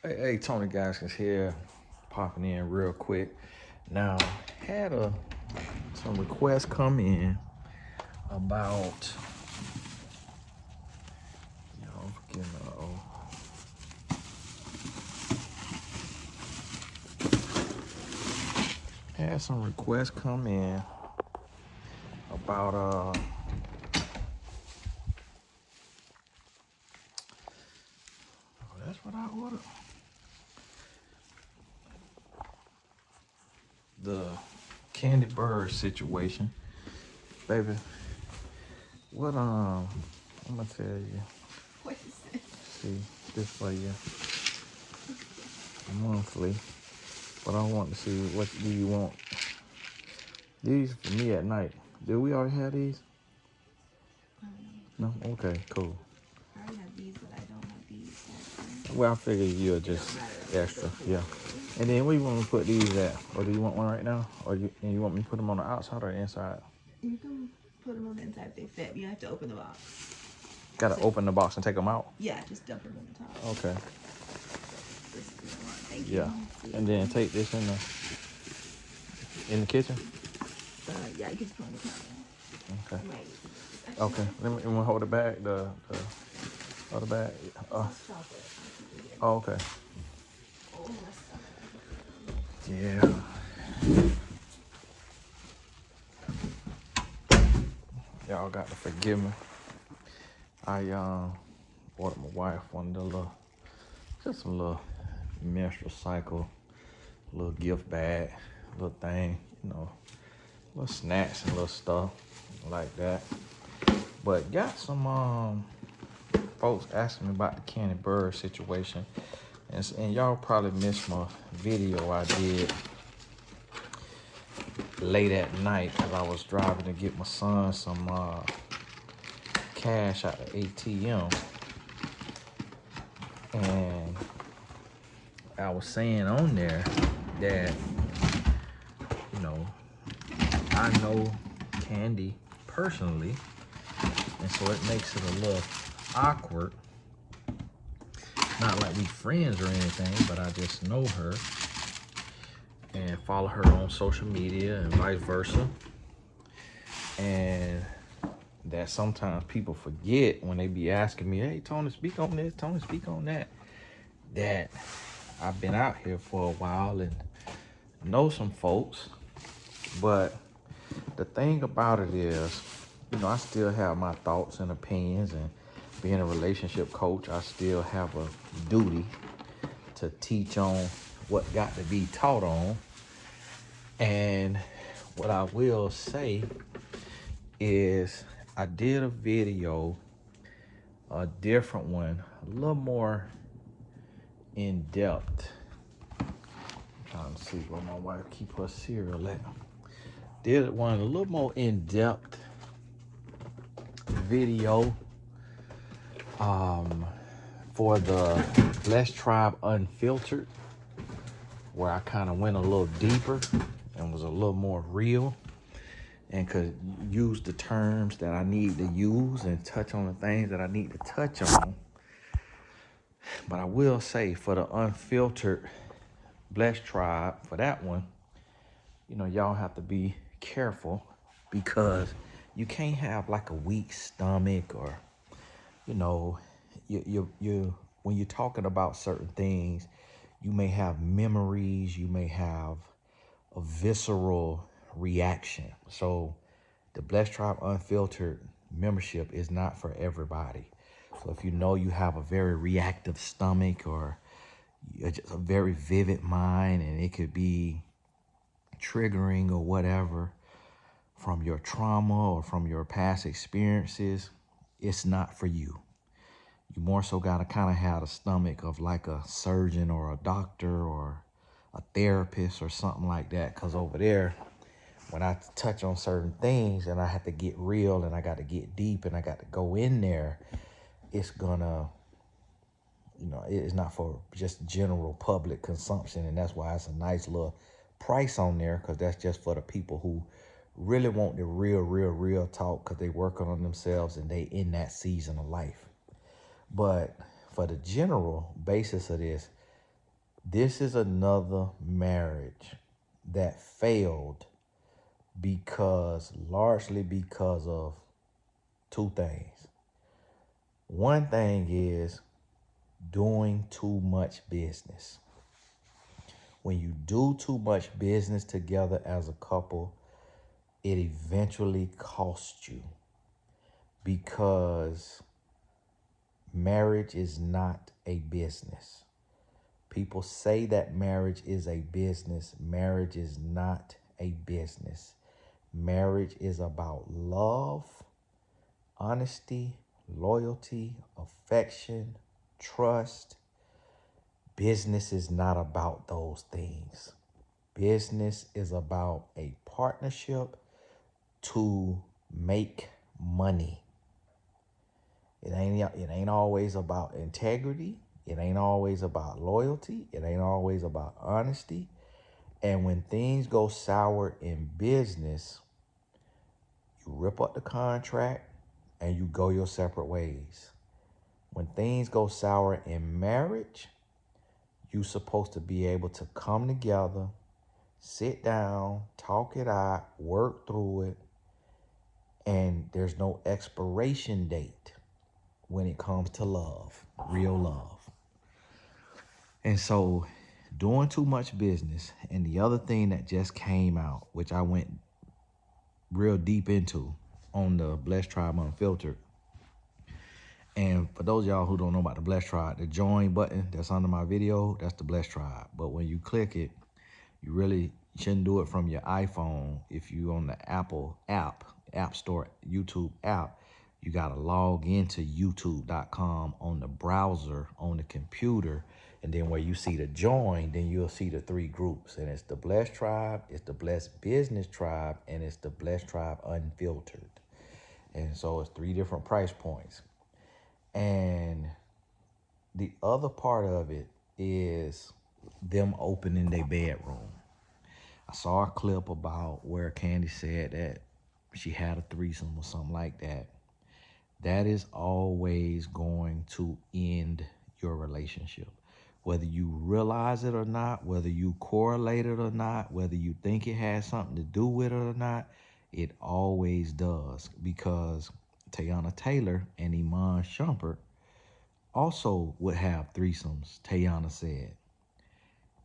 Hey, Tony Gaskins here, popping in real quick. Now, had some requests come in about, forgetting, had some requests come in about, that's what I ordered. The Kandi Burruss situation, baby. What I'm gonna tell you. What is it? See, this for you monthly. But I want to see what do you want. These for me at night. Did we already have these? No? Okay, cool. I already have these, but I don't have these. Well, I figured you're just extra, yeah. And then where you want me to put these at? Or do you want one right now? Or you want me to put them on the outside or the inside? You can put them on the inside if they fit. You have to open the box. Gotta open the box and take them out? Yeah, just dump them on the top. Okay. This is what I want. Thank you. Yeah. And then take this in the kitchen? Yeah, you can just put it on the counter. Okay. Right. Okay. Let me hold the bag. The other bag. Oh, okay. Yeah. Y'all got to forgive me. I ordered my wife one of the just a little menstrual cycle, little gift bag, little thing, little snacks and little stuff like that. But got some folks asking me about the Kandi Burruss situation, and y'all probably missed my video I did late at night because I was driving to get my son some cash out the ATM, and I was saying on there that I know Kandi personally, and so it makes it a little awkward. Not like we friends or anything, but I just know her and follow her on social media and vice versa. And that sometimes people forget when they be asking me, hey, Tony, speak on this, Tony, speak on that, that I've been out here for a while and know some folks. But the thing about it is, I still have my thoughts and opinions, and being a relationship coach, I still have a duty to teach on what got to be taught on. And what I will say is I did a video, a different one, a little more in depth. I'm trying to see where my wife keep her cereal at. Did one a little more in depth video for the Blessed Tribe Unfiltered, where I kind of went a little deeper and was a little more real and could use the terms that I need to use and touch on the things that I need to touch on. But I will say for the Unfiltered Blessed Tribe, for that one, y'all have to be careful because you can't have like a weak stomach or, you when you're talking about certain things, you may have memories, you may have a visceral reaction. So the Blessed Tribe Unfiltered membership is not for everybody. So if you have a very reactive stomach or just a very vivid mind, and it could be triggering or whatever from your trauma or from your past experiences, it's not for you. You more so got to kind of have a stomach of like a surgeon or a doctor or a therapist or something like that. Because over there, when I touch on certain things and I have to get real and I got to get deep and I got to go in there, it's gonna, it's not for just general public consumption. And that's why it's a nice little price on there, because that's just for the people who really want the real talk, because they working on themselves and they in that season of life. But for the general basis of this, This is another marriage that failed largely because of two things. One thing is doing too much business. When you do too much business together as a couple, it eventually costs you, because marriage is not a business. People say that marriage is a business. Marriage is not a business. Marriage is about love, honesty, loyalty, affection, trust. Business is not about those things. Business is about a partnership to make money. It ain't always about integrity. It ain't always about loyalty. It ain't always about honesty. And when things go sour in business, you rip up the contract and you go your separate ways. When things go sour in marriage, you're supposed to be able to come together, sit down, talk it out, work through it, and there's no expiration date when it comes to love, real love. And so doing too much business, and the other thing that just came out, which I went real deep into on the Blessed Tribe Unfiltered. And for those of y'all who don't know about the Blessed Tribe, the join button that's under my video, that's the Blessed Tribe. But when you click it, you really shouldn't do it from your iPhone. If you on the Apple App Store, YouTube app, you got to log into youtube.com on the browser, on the computer. And then where you see the join, then you'll see the three groups. And it's the Blessed Tribe, it's the Blessed Business Tribe, and it's the Blessed Tribe Unfiltered. And so it's 3 different price points. And the other part of it is them opening their bedroom. I saw a clip about where Kandi said that she had a threesome or something like that. That is always going to end your relationship. Whether you realize it or not, whether you correlate it or not, whether you think it has something to do with it or not, it always does. Because Tayana Taylor and Iman Shumpert also would have threesomes, Tayana said.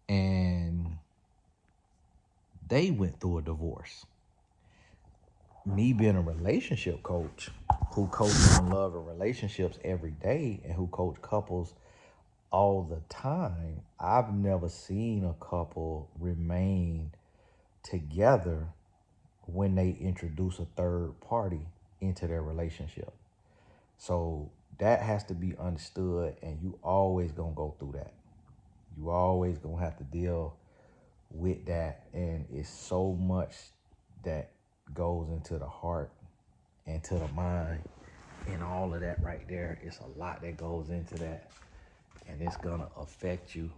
And they went through a divorce. Me being a relationship coach who coaches on love and relationships every day and who coach couples all the time, I've never seen a couple remain together when they introduce a third party into their relationship. So that has to be understood, and you always gonna go through that. You always gonna have to deal with that, and it's so much that goes into the heart and to the mind and all of that right there. It's a lot that goes into that, and it's gonna affect you,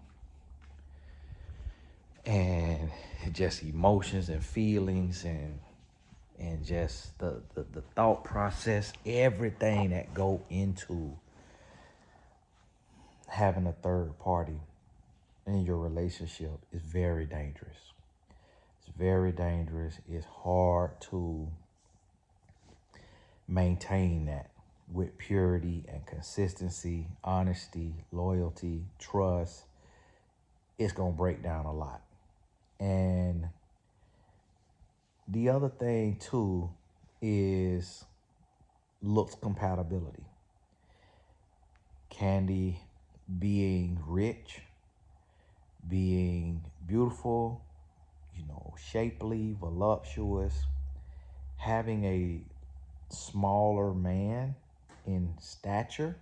and just emotions and feelings and just the thought process, everything that go into having a third party in your relationship is very dangerous. It's very dangerous. It's hard to maintain that with purity and consistency, honesty, loyalty, trust. It's going to break down a lot. And the other thing too is looks compatibility. Kandi being rich, being beautiful, shapely, voluptuous, having a smaller man in stature,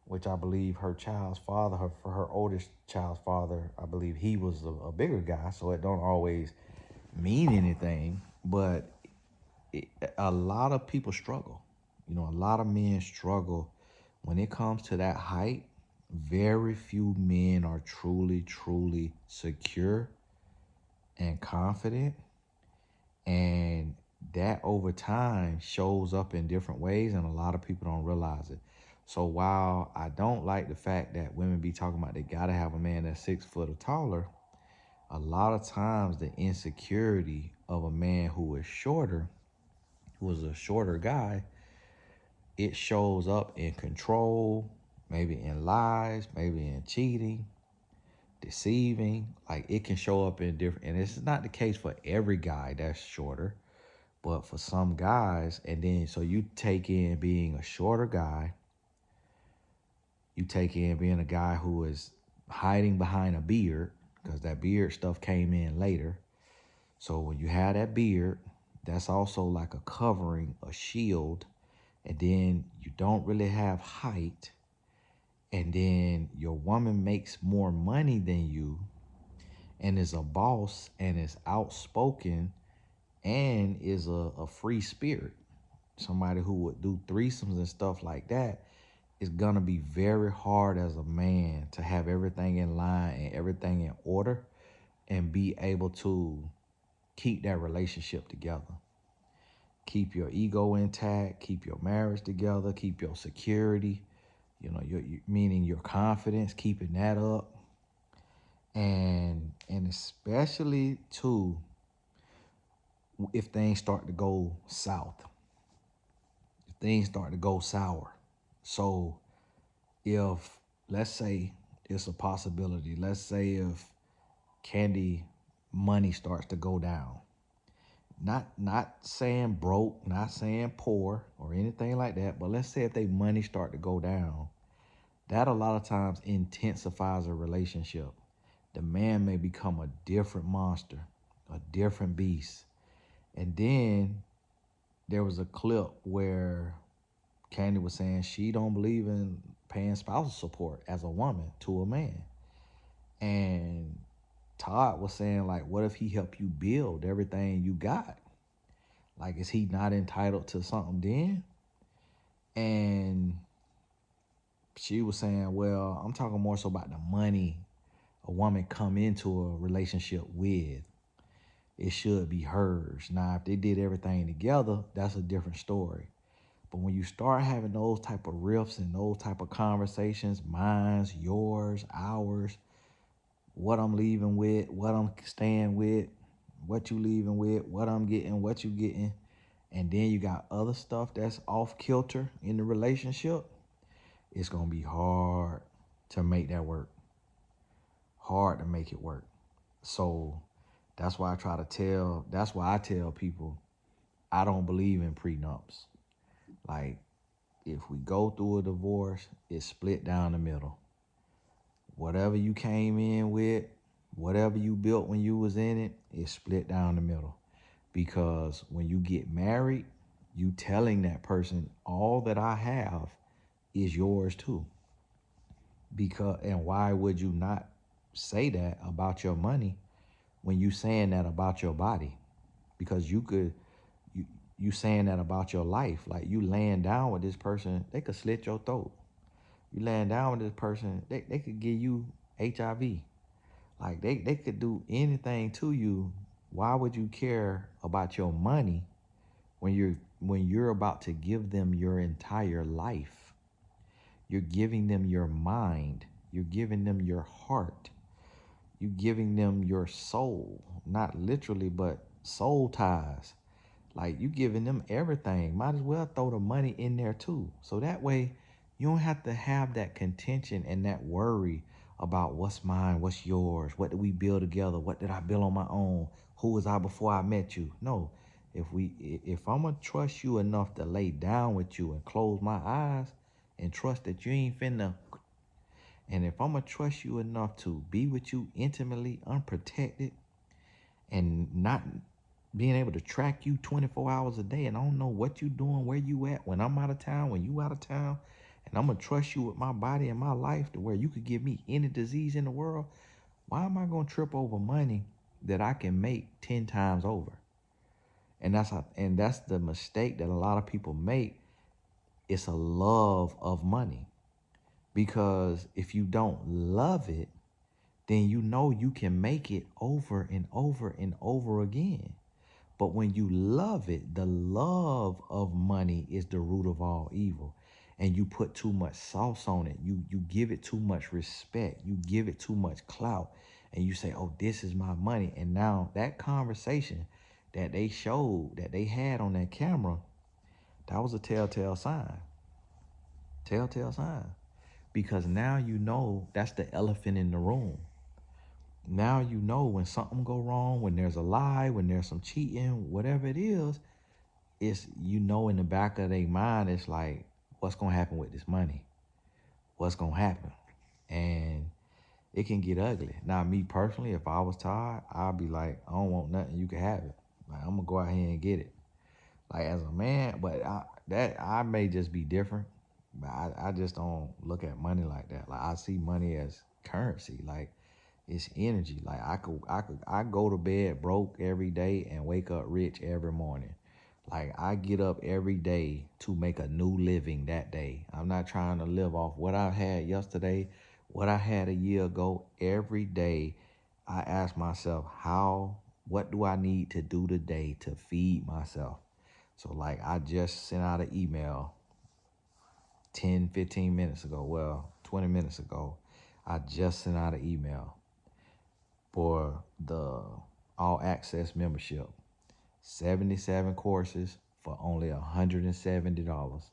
which I believe her child's father, her oldest child's father, I believe he was a bigger guy, so it don't always mean anything, but a lot of people struggle. A lot of men struggle when it comes to that height. Very few men are truly, truly secure and confident, and that over time shows up in different ways, and a lot of people don't realize it. So while I don't like the fact that women be talking about they gotta have a man that's 6 foot or taller, a lot of times the insecurity of a man who is shorter, who is a shorter guy, it shows up in control, maybe in lies, maybe in cheating, deceiving. Like it can show up in different, and this is not the case for every guy that's shorter, but for some guys. And then so you take in being a shorter guy, you take in being a guy who is hiding behind a beard, because that beard stuff came in later. So when you have that beard, that's also like a covering, a shield. And then you don't really have height. And then your woman makes more money than you and is a boss and is outspoken and is a free spirit. Somebody who would do threesomes and stuff like that, it's gonna be very hard as a man to have everything in line and everything in order and be able to keep that relationship together. Keep your ego intact, keep your marriage together, keep your security, meaning your confidence, keeping that up. And especially too, if things start to go south, if things start to go sour. So if, let's say it's a possibility, let's say if Kandi money starts to go down, not saying broke, not saying poor or anything like that, but let's say if they money start to go down, that a lot of times intensifies a relationship. The man may become a different monster, a different beast. And then there was a clip where Kandi was saying she don't believe in paying spousal support as a woman to a man. And Todd was saying, like, what if he helped you build everything you got? Like, is he not entitled to something then? And she was saying, well, I'm talking more so about the money a woman come into a relationship with. It should be hers. Now, if they did everything together, that's a different story. But when you start having those type of riffs and those type of conversations, mine's, yours, ours, what I'm leaving with, what I'm staying with, what you leaving with, what I'm getting, what you getting, and then you got other stuff that's off kilter in the relationship, it's going to be hard to make that work. Hard to make it work. So that's why I tell people, I don't believe in prenups. Like, if we go through a divorce, it's split down the middle. Whatever you came in with, whatever you built when you was in it, it's split down the middle. Because when you get married, you telling that person all that I have is yours too. And why would you not say that about your money when you saying that about your body? Because you saying that about your life. Like, you laying down with this person, they could slit your throat. You laying down with this person, they could give you HIV. Like, they could do anything to you. Why would you care about your money when you're about to give them your entire life? You're giving them your mind. You're giving them your heart. You're giving them your soul. Not literally, but soul ties. Like, you giving them everything. Might as well throw the money in there too. So that way you don't have to have that contention and that worry about what's mine, what's yours, what did we build together, what did I build on my own, who was I before I met you. No, if I'm gonna trust you enough to lay down with you and close my eyes and trust that you ain't finna, and if I'm gonna trust you enough to be with you intimately, unprotected, and not being able to track you 24 hours a day, and I don't know what you doing, where you at, when I'm out of town, when you out of town, and I'm gonna trust you with my body and my life to where you could give me any disease in the world, why am I gonna trip over money that I can make 10 times over? And that's the mistake that a lot of people make. It's a love of money. Because if you don't love it, then you know you can make it over and over and over again. But when you love it, the love of money is the root of all evil. and you put too much sauce on it. You give it too much respect. You give it too much clout. And you say, oh, this is my money. And now that conversation that they showed, that they had on that camera, that was a telltale sign. Telltale sign. Because now you know that's the elephant in the room. Now you know when something go wrong, when there's a lie, when there's some cheating, whatever it is, it's, you know, in the back of their mind, it's like, what's going to happen with this money? What's going to happen? And it can get ugly. Now, me personally, if I was Todd, I'd be like, I don't want nothing. You can have it. Like, I'm going to go out here and get it. Like, as a man, but I may just be different. But I just don't look at money like that. Like, I see money as currency. Like, it's energy. Like, I go to bed broke every day and wake up rich every morning. Like, I get up every day to make a new living that day. I'm not trying to live off what I had yesterday, what I had a year ago. Every day, I ask myself, what do I need to do today to feed myself? So, like, I just sent out an email 10, 15 minutes ago. Well, 20 minutes ago. I just sent out an email for the all access membership. 77 courses for only $170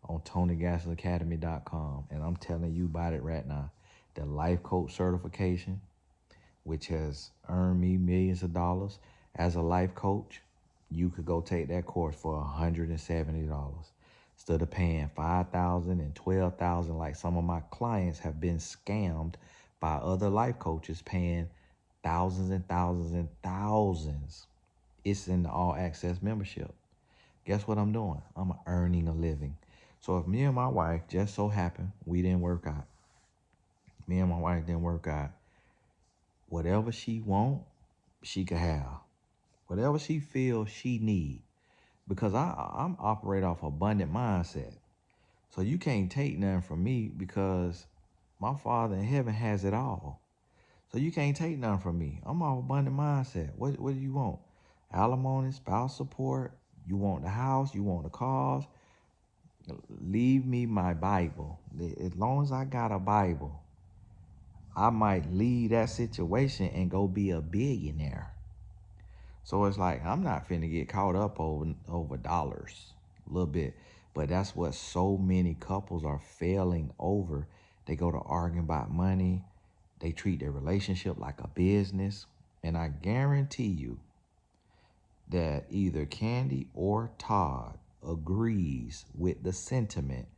on TonyGasselAcademy.com. And I'm telling you about it right now. The life coach certification, which has earned me millions of dollars as a life coach, you could go take that course for $170 instead of paying $5,000 and $12,000 like some of my clients have been scammed by other life coaches paying thousands and thousands and thousands. It's in the all access membership. Guess what I'm doing? I'm earning a living. So if me and my wife just so happen we didn't work out, whatever she want, she could have. Whatever she feels she need. Because I'm operate off abundant mindset. So you can't take nothing from me because my Father in heaven has it all. So you can't take nothing from me. I'm off abundant mindset. What do you want? Alimony, spouse support. You want the house. You want the cars. Leave me my Bible. As long as I got a Bible, I might leave that situation and go be a billionaire. So it's like, I'm not finna get caught up over dollars a little bit. But that's what so many couples are failing over. They go to arguing about money. They treat their relationship like a business. And I guarantee you that either Kandi or Todd agrees with the sentiment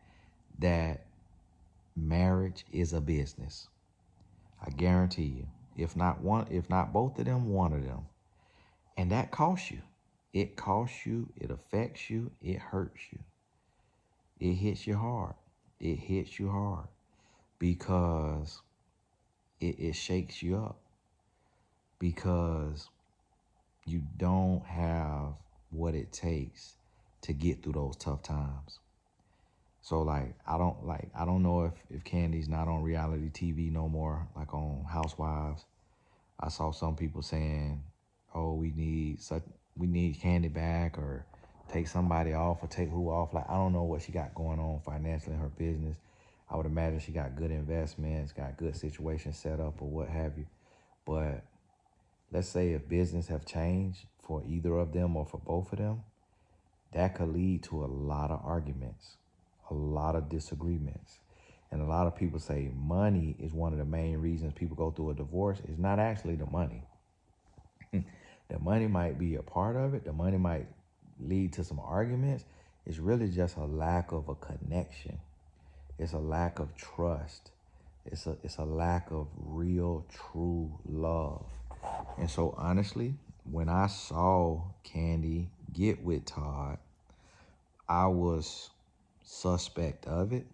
that marriage is a business. I guarantee you. If not both of them, one of them. And that costs you. It costs you, it affects you, it hurts you. It hits you hard. It hits you hard because it shakes you up. Because you don't have what it takes to get through those tough times. So like I don't know if Kandi's not on reality TV no more, like on Housewives. I saw some people saying, oh, we need Kandi back, or take somebody off, or take who off. Like, I don't know what she got going on financially in her business. I would imagine she got good investments, got good situations set up, or what have you. But let's say if business have changed for either of them or for both of them, that could lead to a lot of arguments, a lot of disagreements. And a lot of people say money is one of the main reasons people go through a divorce. It's not actually the money. The money might be a part of it. The money might lead to some arguments. It's really just a lack of a connection. It's a lack of trust. It's a lack of real, true love. And so honestly, when I saw Kandi get with Todd, I was suspect of it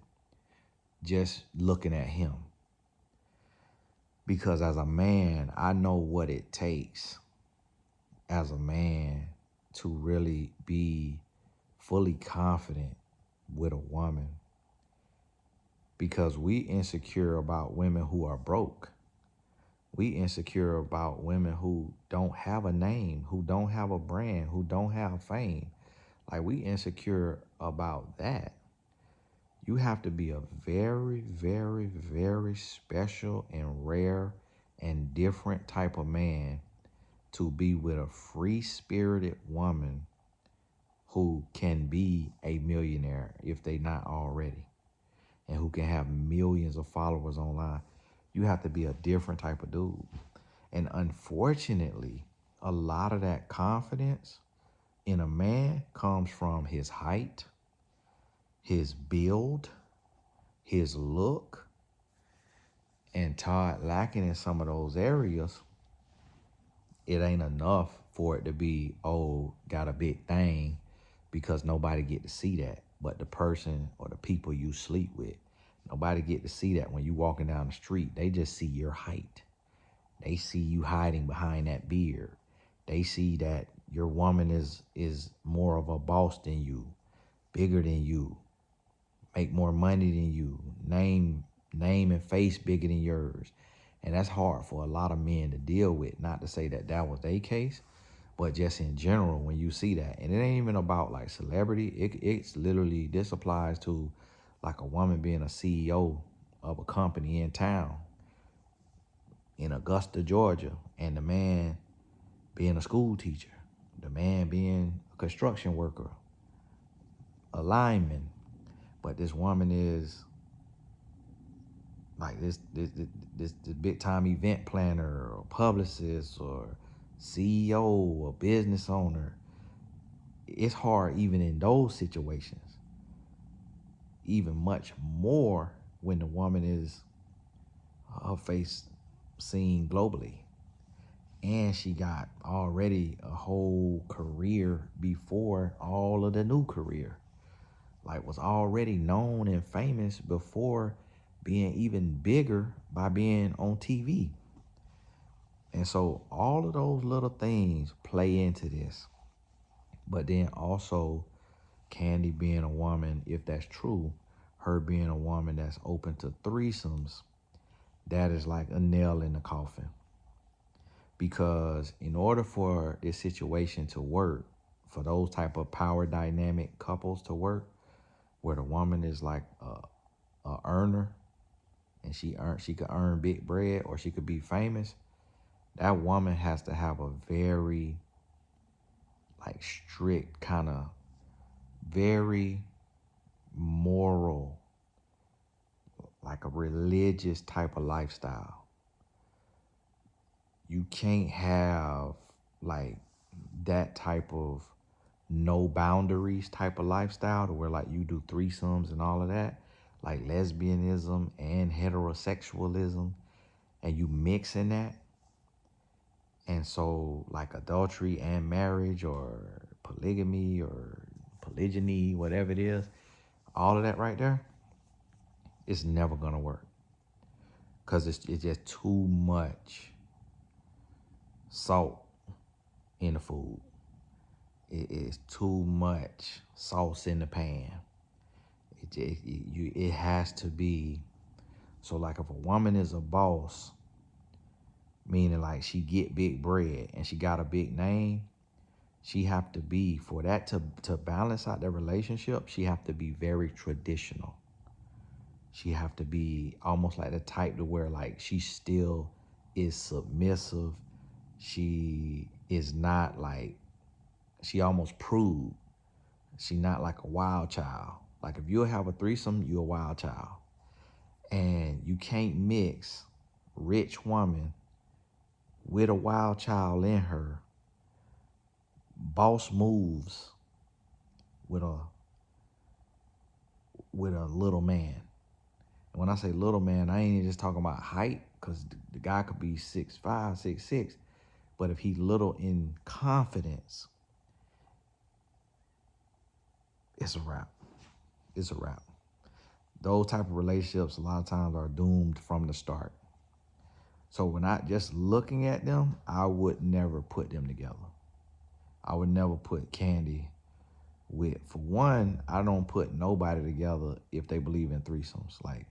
just looking at him. Because as a man, I know what it takes as a man to really be fully confident with a woman. Because we insecure about women who are broke. We insecure about women who don't have a name, who don't have a brand, who don't have fame. Like, we insecure about that. You have to be a very, very, very special and rare and different type of man to be with a free-spirited woman who can be a millionaire if they not already, and who can have millions of followers online. You have to be a different type of dude. And unfortunately, a lot of that confidence in a man comes from his height, his build, his look, and Todd lacking in some of those areas. It ain't enough for it to be, oh, got a big thing, because nobody get to see that but the person or the people you sleep with. Nobody get to see that when you walking down the street. They just see your height. They see you hiding behind that beard. They see that your woman is more of a boss than you, bigger than you, make more money than you, name and face bigger than yours. And that's hard for a lot of men to deal with. Not to say that that was their case, but just in general, when you see that. And it ain't even about like celebrity. It's literally, this applies to like a woman being a CEO of a company in town in Augusta, Georgia, and the man being a school teacher, the man being a construction worker, a lineman. But this woman is like this big time event planner or publicist or CEO or business owner. It's hard even in those situations. Even much more when the woman is her face seen globally. And she got already a whole career before all of the new career. Like, was already known and famous before being even bigger by being on TV. And so all of those little things play into this. But then also Kandi being a woman, if that's true, her being a woman that's open to threesomes, that is like a nail in the coffin. Because in order for this situation to work, for those type of power dynamic couples to work, where the woman is like a earner and she could earn big bread, or she could be famous, that woman has to have a very like strict kind of very moral, like a religious type of lifestyle. You can't have like that type of no boundaries type of lifestyle to where like you do threesomes and all of that, like lesbianism and heterosexualism, and you mixing that. And so like adultery and marriage or polygamy or polygyny, whatever it is, all of that right there, it's never gonna work. Cause it's just too much salt in the food. It is too much sauce in the pan. It has to be. So like if a woman is a boss, meaning like she get big bread and she got a big name, she have to be, for that to balance out their relationship, she have to be very traditional. She have to be almost like the type to where like she still is submissive. She is not like, she almost prude. She not like a wild child. Like if you have a threesome, you're a wild child. And you can't mix rich woman with a wild child in her, boss moves with a little man. And when I say little man, I ain't just talking about height, because the guy could be 6'5", 6'6", but if he little in confidence, it's a wrap. It's a wrap. Those type of relationships a lot of times are doomed from the start. So when I just looking at them, I would never put them together. I would never put Kandi with, for one, I don't put nobody together if they believe in threesomes. Like,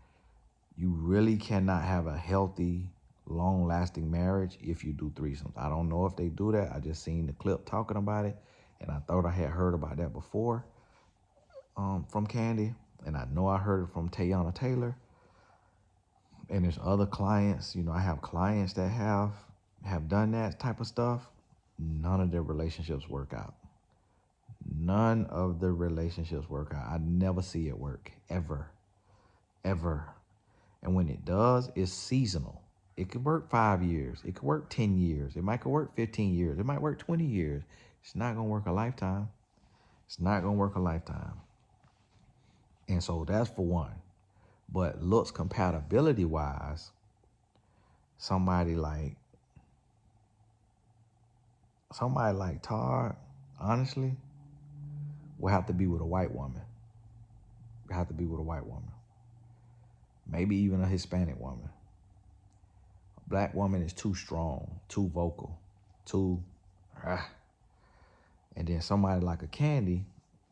you really cannot have a healthy, long-lasting marriage if you do threesomes. I don't know if they do that. I just seen the clip talking about it, and I thought I had heard about that before from Kandi. and I know I heard it from Tayana Taylor, and there's other clients. I have clients that have done that type of stuff. None of their relationships work out. None of the relationships work out. I never see it work, ever, ever. And when it does, it's seasonal. It could work 5 years. It could work 10 years. It might work 15 years. It might work 20 years. It's not going to work a lifetime. It's not going to work a lifetime. And so that's for one. But looks compatibility wise, somebody like Todd, honestly, will have to be with a white woman. Will have to be with a white woman. Maybe even a Hispanic woman. A black woman is too strong, too vocal, too. And then somebody like a Kandi,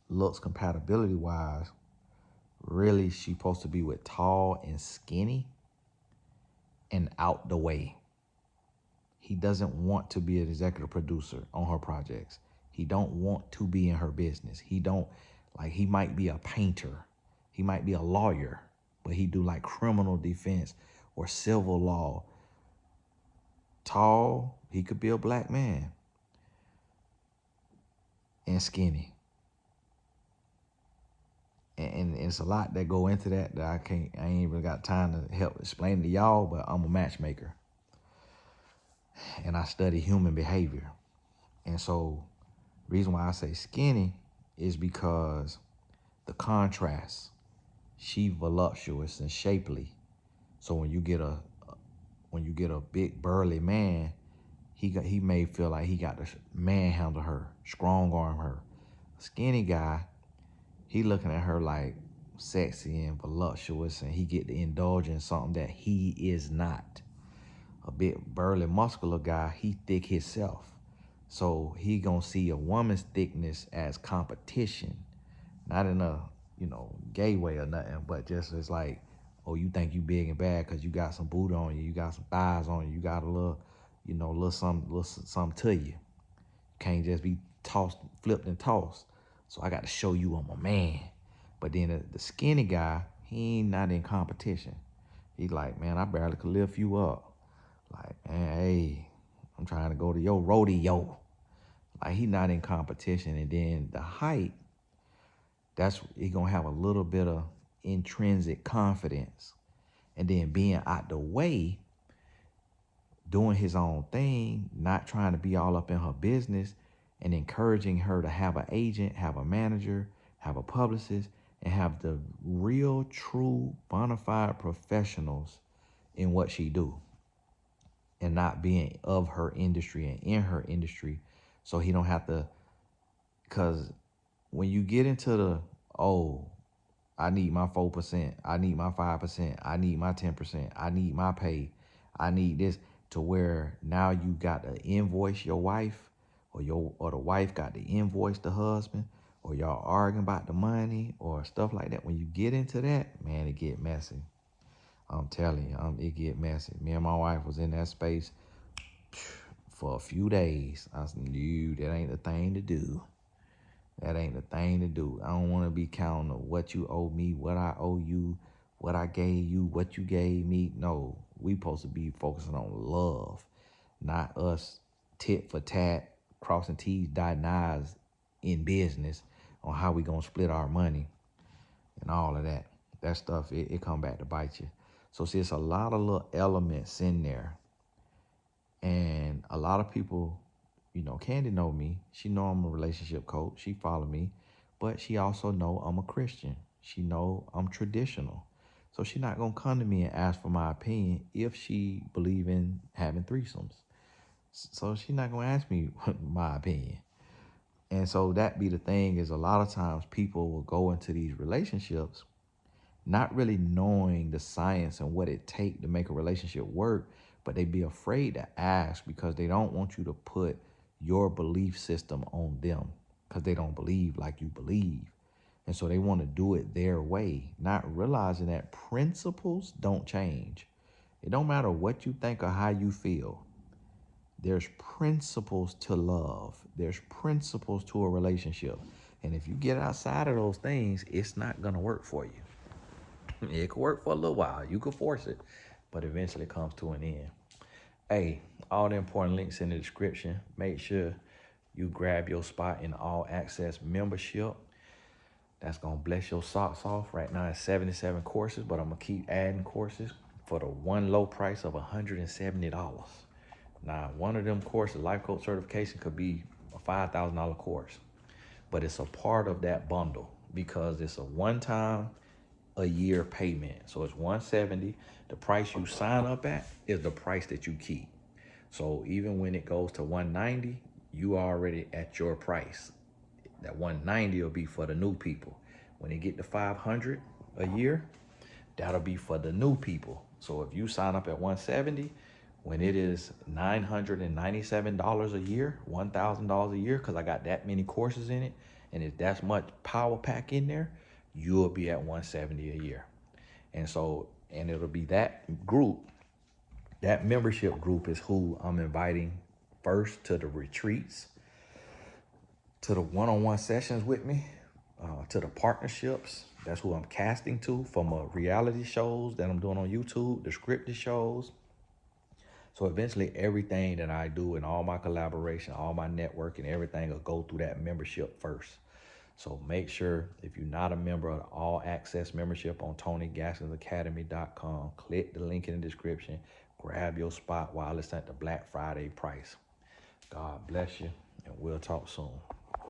looks compatibility wise, really she's supposed to be with tall and skinny and out the way. He doesn't want to be an executive producer on her projects. He don't want to be in her business. He might be a painter. He might be a lawyer, but he do like criminal defense or civil law. Tall, he could be a black man. And skinny. And it's a lot that go into that I ain't even got time to help explain to y'all, but I'm a matchmaker. And I study human behavior. And so the reason why I say skinny is because the contrast. She voluptuous and shapely. So when you get a big burly man, he may feel like he got to manhandle her, strong arm her. Skinny guy, he looking at her like sexy and voluptuous, and he get to indulge in something that he is not. A big burly muscular guy, he thick himself. So he gonna see a woman's thickness as competition, not in a gay way or nothing, but just as like, oh, you think you big and bad because you got some booty on you, you got some thighs on you, you got a little something to you. You can't just be tossed, flipped and tossed. So I got to show you I'm a man. But then the skinny guy, he ain't not in competition. He's like, man, I barely could lift you up. Like, man, hey, I'm trying to go to your rodeo. Like, he not in competition. And then the height, he gonna have a little bit of intrinsic confidence. And then being out the way, doing his own thing, not trying to be all up in her business, and encouraging her to have an agent, have a manager, have a publicist, and have the real, true, bona fide professionals in what she do. And not being of her industry and in her industry, so he don't have to, because when you get into I need my 4%, I need my 5%, I need my 10%, I need my pay, I need this, to where now you got to invoice your wife, or the wife got to invoice the husband, or y'all arguing about the money or stuff like that. When you get into that, man, it get messy. I'm telling you, it get messy. Me and my wife was in that space for a few days. I said, no, that ain't the thing to do. That ain't the thing to do. I don't want to be counting what you owe me, what I owe you, what I gave you, what you gave me. No, we supposed to be focusing on love, not us tit for tat, crossing T's, dotting I's in business on how we gonna split our money and all of that. That stuff, it come back to bite you. So see, it's a lot of little elements in there. And a lot of people, Kandi know me. She know I'm a relationship coach. She follow me. But she also know I'm a Christian. She know I'm traditional. So she not going to come to me and ask for my opinion if she believe in having threesomes. So she not going to ask me my opinion. And so that be the thing, is a lot of times people will go into these relationships not really knowing the science and what it take to make a relationship work, but they be afraid to ask because they don't want you to put your belief system on them, because they don't believe like you believe. And so they want to do it their way, not realizing that principles don't change. It don't matter what you think or how you feel. There's principles to love. There's principles to a relationship. And if you get outside of those things, it's not going to work for you. It could work for a little while. You could force it, but eventually it comes to an end. Hey, all the important links in the description. Make sure you grab your spot in the all access membership. That's going to bless your socks off. Right now it's 77 courses, but I'm going to keep adding courses for the one low price of $170. Now, one of them courses, life coach certification, could be a $5,000 course, but it's a part of that bundle because it's a one-time a year payment. So it's $170. The price you sign up at is the price that you keep. So even when it goes to $190, you are already at your price. That $190 will be for the new people. When they get to $500 a year, that'll be for the new people. So if you sign up at $170, when it is $997 a year, $1,000 a year, because I got that many courses in it, and it's that much power pack in there, you'll be at $170 a year. And so, and it'll be that group, that membership group is who I'm inviting first to the retreats, to the one-on-one sessions with me, to the partnerships. That's who I'm casting to from reality shows that I'm doing on YouTube, the scripted shows. So eventually everything that I do and all my collaboration, all my networking, everything will go through that membership first. So make sure if you're not a member of the all access membership on TonyGaskinsAcademy.com, click the link in the description, grab your spot while it's at the Black Friday price. God bless you, and we'll talk soon.